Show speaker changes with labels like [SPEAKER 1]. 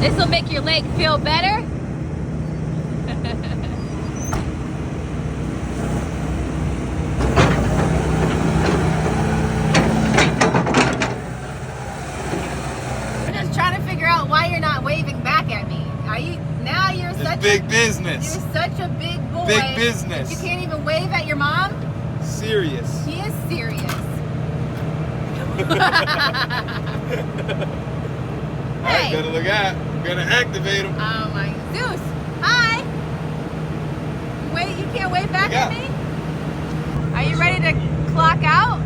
[SPEAKER 1] This will make your leg feel better. I'm just trying to figure out why you're not waving back at me. Are you now? You're such
[SPEAKER 2] big business.
[SPEAKER 1] You're such a big boy.
[SPEAKER 2] Big business.
[SPEAKER 1] That you can't even wave at your mom.
[SPEAKER 2] Serious.
[SPEAKER 1] He is serious.
[SPEAKER 2] Alright, gotta look out. Gotta activate him.
[SPEAKER 1] Oh my Zeus. Hi. Wait, you can't wave back at me? Are you ready to clock out?